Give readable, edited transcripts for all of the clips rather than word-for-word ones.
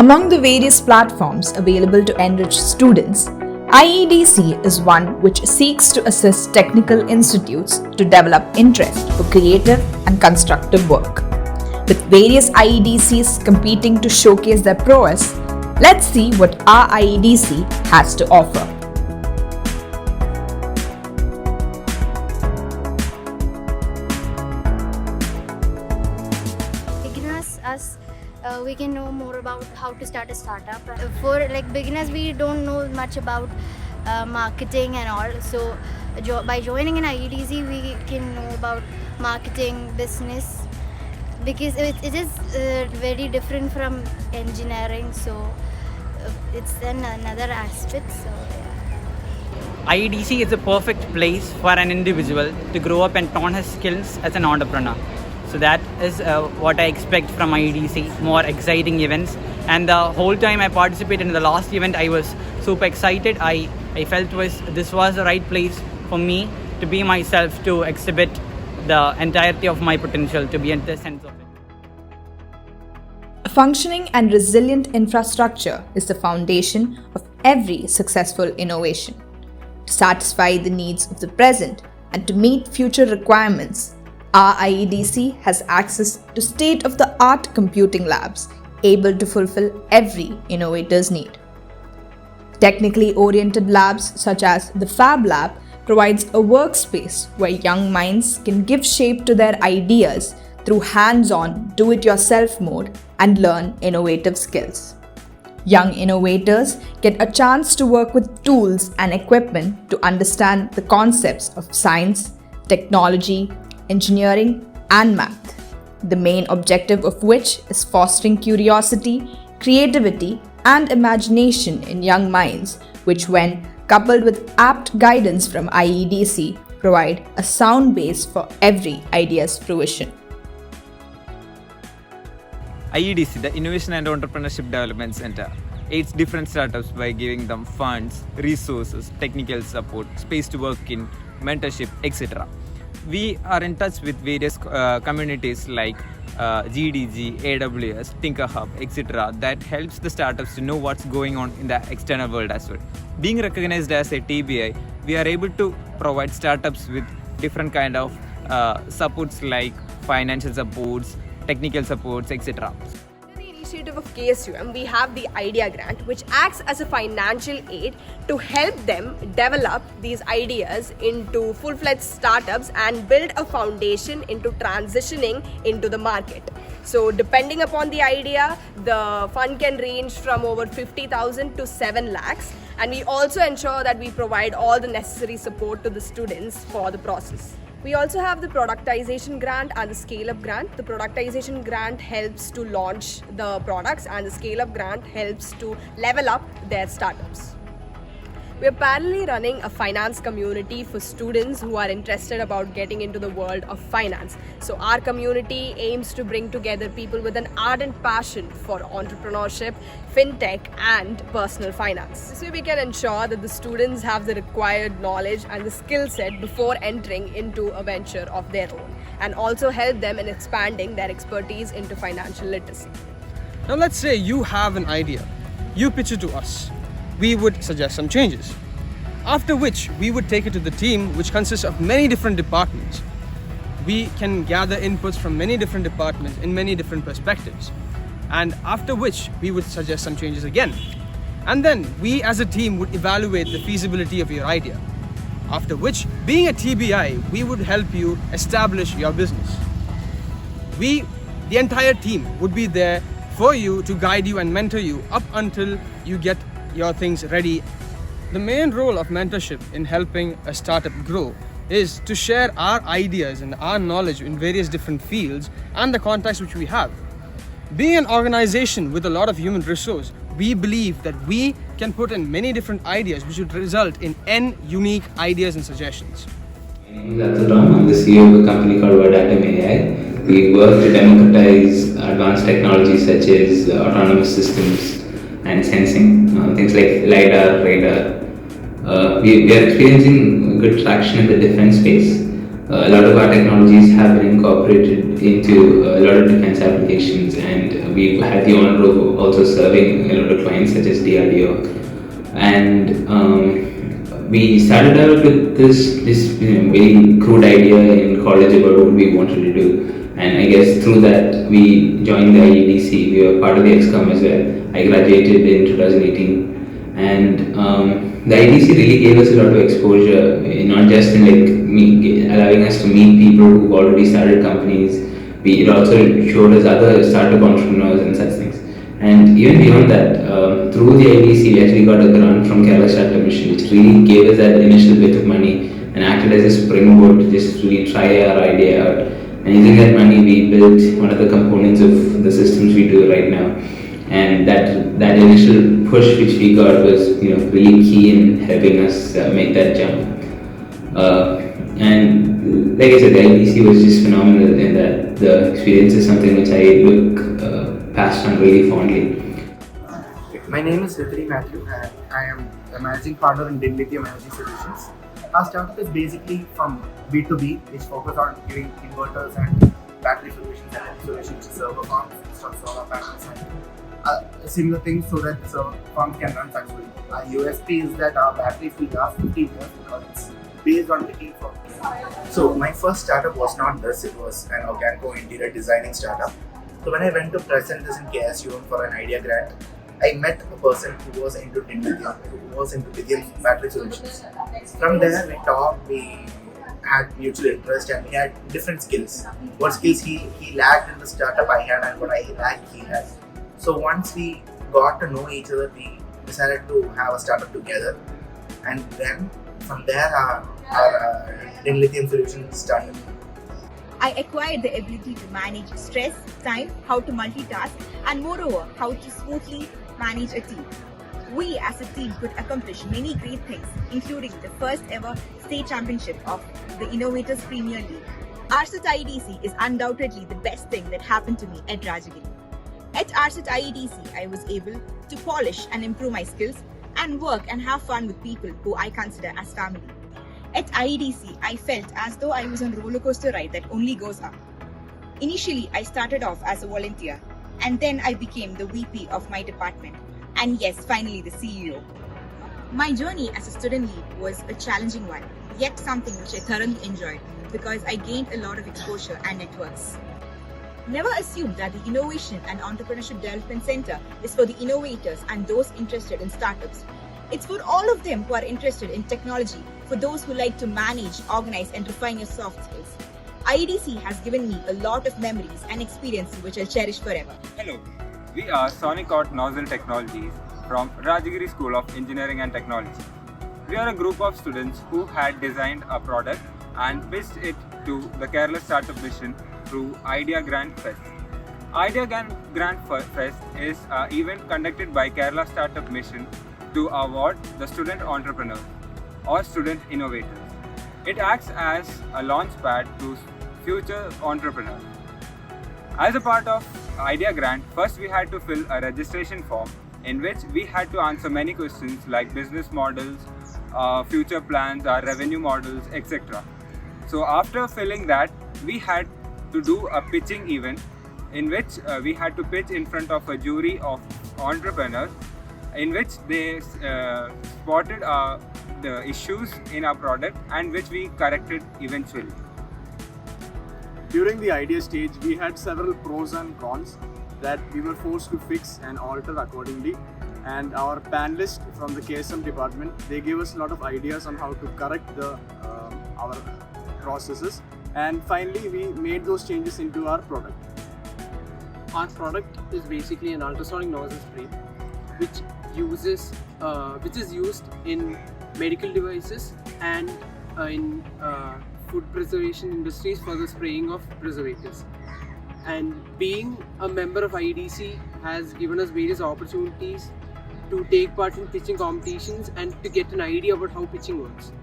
Among the various platforms available to enrich students, IEDC is one which seeks to assist technical institutes to develop interest for creative and constructive work. With various IEDCs competing to showcase their prowess, let's see what our IEDC has to offer. We can know more about how to start a startup. For beginners, we don't know much about marketing and all. So by joining an IEDC, we can know about marketing, business, because it is very different from engineering. So it's another aspect. So yeah. IEDC is a perfect place for an individual to grow up and hone his skills as an entrepreneur. So that is what I expect from IEDC, more exciting events. And the whole time I participated in the last event, I was super excited. I felt this was the right place for me to be myself, to exhibit the entirety of my potential, to be in the sense of it. A functioning and resilient infrastructure is the foundation of every successful innovation. To satisfy the needs of the present and to meet future requirements, our IEDC has access to state-of-the-art computing labs able to fulfill every innovator's need. Technically oriented labs such as the Fab Lab provides a workspace where young minds can give shape to their ideas through hands-on, do-it-yourself mode and learn innovative skills. Young innovators get a chance to work with tools and equipment to understand the concepts of science, technology, engineering, and math, the main objective of which is fostering curiosity, creativity, and imagination in young minds, which, when coupled with apt guidance from IEDC, provide a sound base for every idea's fruition. IEDC, the Innovation and Entrepreneurship Development Center, aids different startups by giving them funds, resources, technical support, space to work in, mentorship, etc. We are in touch with various communities like GDG, AWS, Tinker Hub, etc. that helps the startups to know what's going on in the external world as well. Being recognized as a TBI, we are able to provide startups with different kind of supports like financial supports, technical supports, etc. Initiative of KSUM, we have the Idea Grant, which acts as a financial aid to help them develop these ideas into full-fledged startups and build a foundation into transitioning into the market. So depending upon the idea, the fund can range from over 50,000 to 7 lakhs. And we also ensure that we provide all the necessary support to the students for the process. We also have the productization grant and the scale-up grant. The productization grant helps to launch the products and the scale-up grant helps to level up their startups. We are parallelly running a finance community for students who are interested about getting into the world of finance. So our community aims to bring together people with an ardent passion for entrepreneurship, fintech and personal finance. This way we can ensure that the students have the required knowledge and the skill set before entering into a venture of their own, and also help them in expanding their expertise into financial literacy. Now let's say you have an idea. You pitch it to us. We would suggest some changes. After which, we would take it to the team, which consists of many different departments. We can gather inputs from many different departments in many different perspectives. And after which, we would suggest some changes again. And then we as a team would evaluate the feasibility of your idea. After which, being a TBI, we would help you establish your business. The entire team, would be there for you to guide you and mentor you up until you get your things ready. The main role of mentorship in helping a startup grow is to share our ideas and our knowledge in various different fields and the contacts which we have. Being an organization with a lot of human resource, we believe that we can put in many different ideas which would result in N unique ideas and suggestions. I'm the CEO of a company called Govt AI. We work to democratize advanced technologies such as autonomous systems and sensing, things like LiDAR, radar. We are experiencing good traction in the defense space. A lot of our technologies have been incorporated into a lot of defense applications, and we had the honor of also serving a lot of clients such as DRDO, and we started out with this very crude idea in college about what we wanted to do. And I guess through that we joined the IEDC. We were part of the XCOM as well. I graduated in 2018, and the IEDC really gave us a lot of exposure, not just in allowing us to meet people who already started companies. It also showed us other startup entrepreneurs and such things. And even beyond that, through the IEDC, we actually got a grant from Kerala Startup Mission, which really gave us that initial bit of money and acted as a springboard to just really try our idea out. And using that money, we built one of the components of the systems we do right now. And that initial push which we got was, really key in helping us make that jump. And like I said, the IEDC was just phenomenal in that the experience is something which I look past on really fondly. My name is Rset Matthew, and I am a managing partner in Lithium Energy Solutions. Our startup is basically from B2B, which focus on giving inverters and battery solutions and energy solutions to server farms, install solar panels and similar things so that the server farms can run successfully. Our USP is that our batteries will last 15 years because it's based on ticking for. So my first startup was not this, it was an Organco interior designing startup. So when I went to present this in KSU for an idea grant, I met a person who was into lithium battery solutions. From there we talked, we had mutual interest and we had different skills. What skills he lacked in the startup I had, and what I lacked he had. So once we got to know each other, we decided to have a startup together, and then from there our lithium solution started. I acquired the ability to manage stress, time, how to multitask, and moreover, how to smoothly manage a team. We as a team could accomplish many great things, including the first ever state championship of the Innovators Premier League. Rset Iedc is undoubtedly the best thing that happened to me at Rajagiri. At Rset Iedc, I was able to polish and improve my skills and work and have fun with people who I consider as family. At IEDC, I felt as though I was on a roller coaster ride that only goes up. Initially, I started off as a volunteer, and then I became the VP of my department, and yes, finally the CEO. My journey as a student lead was a challenging one, yet something which I thoroughly enjoyed because I gained a lot of exposure and networks. Never assume that the Innovation and Entrepreneurship Development Center is for the innovators and those interested in startups. It's for all of them who are interested in technology, for those who like to manage, organize and refine your soft skills. IEDC has given me a lot of memories and experiences which I'll cherish forever. Hello, we are Sonic Out Nozzle Technologies from Rajagiri School of Engineering and Technology. We are a group of students who had designed a product and pitched it to the Kerala Startup Mission through Idea Grant Fest. Idea Grant Fest is an event conducted by Kerala Startup Mission to award the student entrepreneurs or student innovators. It acts as a launchpad to future entrepreneurs. As a part of Idea Grant, first we had to fill a registration form in which we had to answer many questions like business models, future plans, our revenue models, etc. So after filling that, we had to do a pitching event in which we had to pitch in front of a jury of entrepreneurs in which they spotted the issues in our product and which we corrected eventually. During the idea stage, we had several pros and cons that we were forced to fix and alter accordingly. And our panelists from the KSM department, they gave us a lot of ideas on how to correct our processes. And finally, we made those changes into our product. Our product is basically an ultrasonic nozzle spray, which is used in medical devices and in food preservation industries for the spraying of preservatives. And being a member of IEDC has given us various opportunities to take part in pitching competitions and to get an idea about how pitching works.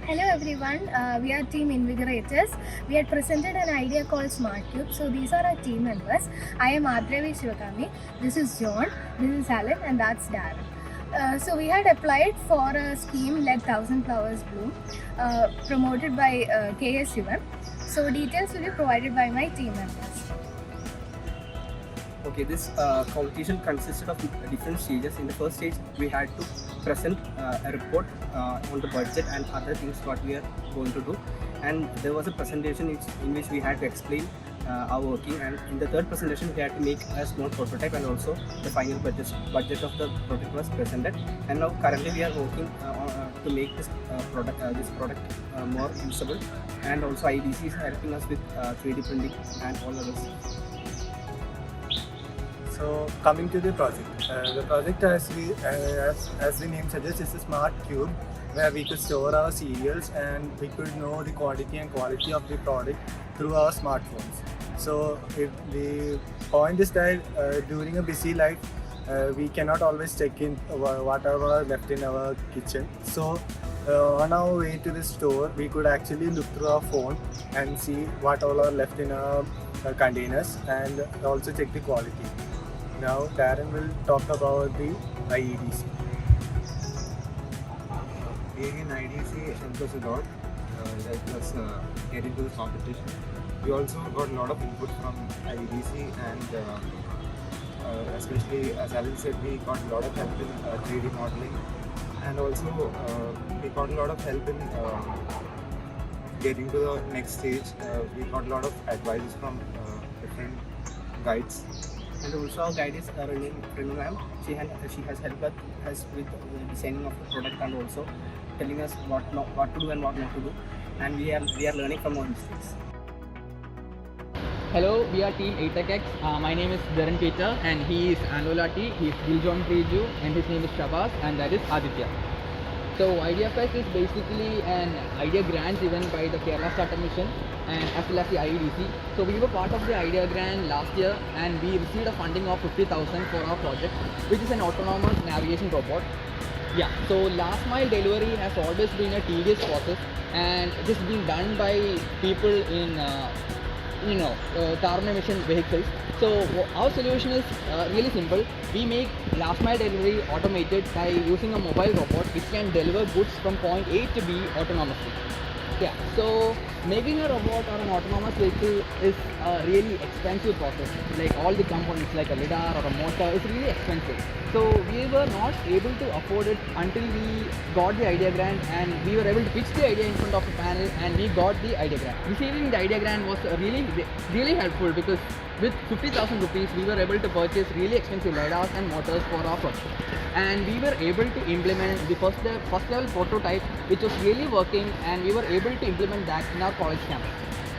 Hello everyone, we are team Innovators. We had presented an idea called Smart Cube. So these are our team members. I am Adrevi Shivakami, this is John, this is Alan and that's Darren. So we had applied for a scheme Let 1000 Flowers Bloom promoted by KSUM. So details will be provided by my team members. Okay, this competition consisted of different stages. In the first stage, we had to present a report on the budget and other things what we are going to do, and there was a presentation in which we had to explain our working, and in the third presentation we had to make a small prototype, and also the final budget of the product was presented. And now currently we are working to make this product more usable, and also IEDC is helping us with 3D printing and all others. So coming to the project, as the name suggests, is a smart cube where we could store our cereals and we could know the quantity and quality of the product through our smartphones. So the point is that during a busy life, we cannot always check in whatever left in our kitchen. So on our way to the store, we could actually look through our phone and see what all are left in our containers, and also check the quality. Now Darren will talk about the IEDC. Being in IEDC helped us a lot, helped us get into this competition. We also got a lot of input from IEDC, and especially, as Alan said, we got a lot of help in 3D modeling, and also we got a lot of help in getting to the next stage. We got a lot of advice from different guides. And also our guide is Renu ma'am. She has helped us with the designing of the product, and also telling us what to do and what not to do. And we are learning from our mistakes. Hello, we are Team Iedc. My name is Darren Peter, and he is Anolati, he is Giljon Priju, and his name is Shabazz, and that is Aditya. So IdeaFest is basically an idea grants event by the Kerala Startup Mission and as well as the IEDC. So we were part of the idea grant last year, and we received a funding of 50,000 for our project, which is an autonomous navigation robot. Yeah, so last mile delivery has always been a tedious process, and it is being done by people in carbon emission vehicles. So our solution is really simple. We make last mile delivery automated by using a mobile robot which can deliver goods from point A to B autonomously. Yeah, so making a robot or an autonomous vehicle is a really expensive process. Like all the components like a lidar or a motor is really expensive. So we were not able to afford it until we got the idea grant, and we were able to pitch the idea in front of the panel, and we got the idea grant. Receiving the idea grant was really helpful, because with 50,000 rupees we were able to purchase really expensive lidars and motors for our project, and we were able to implement the first level prototype, which was really working, and we were able to implement that in our college campus.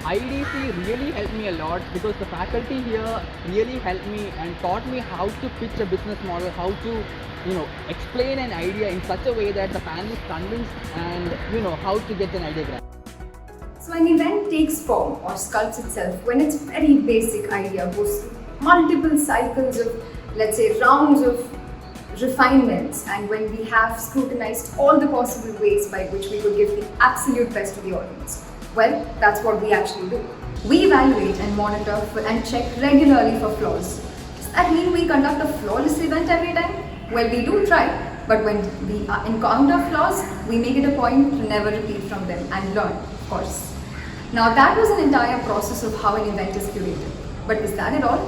IEDC really helped me a lot, because the faculty here really helped me and taught me how to pitch a business model, how to explain an idea in such a way that the panel is convinced, and how to get an idea grant. So an event takes form or sculpts itself when its very basic idea goes through multiple cycles of, let's say, rounds of refinements, and when we have scrutinized all the possible ways by which we could give the absolute best to the audience. Well, that's what we actually do. We evaluate and monitor and check regularly for flaws. Does that mean we conduct a flawless event every time? Well, we do try, but when we encounter flaws, we make it a point to never repeat from them and learn, of course. Now, that was an entire process of how an event is curated. But is that it all?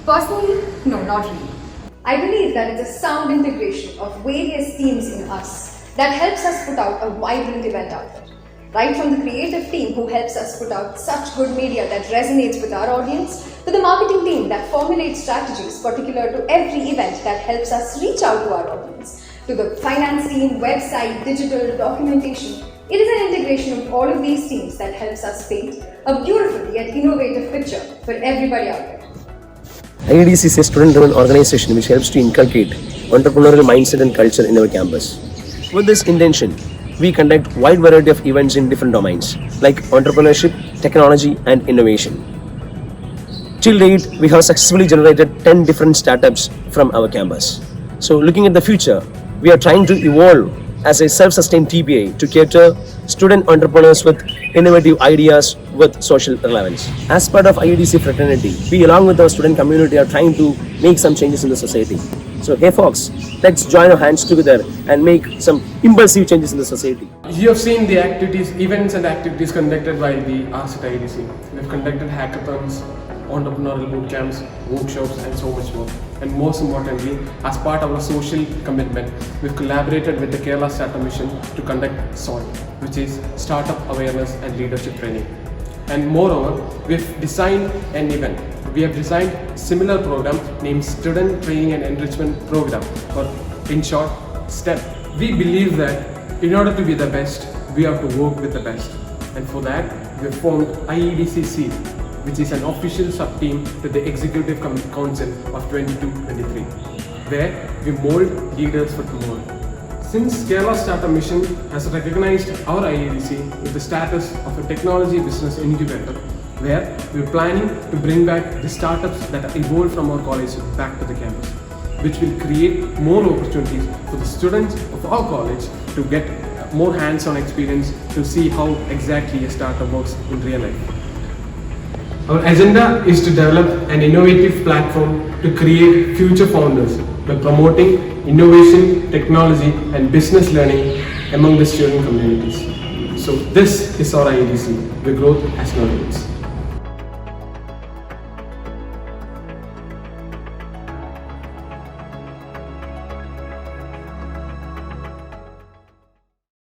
Personally, no, not really. I believe that it's a sound integration of various teams in us that helps us put out a vibrant event out there. Right from the creative team who helps us put out such good media that resonates with our audience, to the marketing team that formulates strategies particular to every event that helps us reach out to our audience, to the finance team, website, digital, documentation. It is an integration of all of these teams that helps us paint a beautiful yet innovative picture for everybody out there. IEDC is a student-driven organization which helps to inculcate entrepreneurial mindset and culture in our campus. With this intention, we conduct a wide variety of events in different domains like entrepreneurship, technology, and innovation. Till date, we have successfully generated 10 different startups from our campus. So looking at the future, we are trying to evolve as a self-sustained TPA to cater student entrepreneurs with innovative ideas with social relevance. As part of IEDC fraternity, we along with our student community are trying to make some changes in the society. So hey folks, let's join our hands together and make some impulsive changes in the society. You have seen the events and activities conducted by the Rset Iedc. We have conducted hackathons, entrepreneurial boot camps, workshops, and so much more. And most importantly, as part of our social commitment, we've collaborated with the Kerala Startup Mission to conduct SOIL, which is Startup Awareness and Leadership Training. And moreover, we've designed an event. We have designed a similar program named Student Training and Enrichment Program, or in short, STEP. We believe that in order to be the best, we have to work with the best. And for that, we have formed IEDC, which is an official sub-team to the Executive Council of 22-23, where we mold leaders for tomorrow. Since Kerala Startup Mission has recognized our IEDC with the status of a technology business incubator, where we're planning to bring back the startups that are evolved from our college back to the campus, which will create more opportunities for the students of our college to get more hands-on experience to see how exactly a startup works in real life. Our agenda is to develop an innovative platform to create future founders by promoting innovation, technology, and business learning among the student communities. So this is our IEDC, the growth as no limits.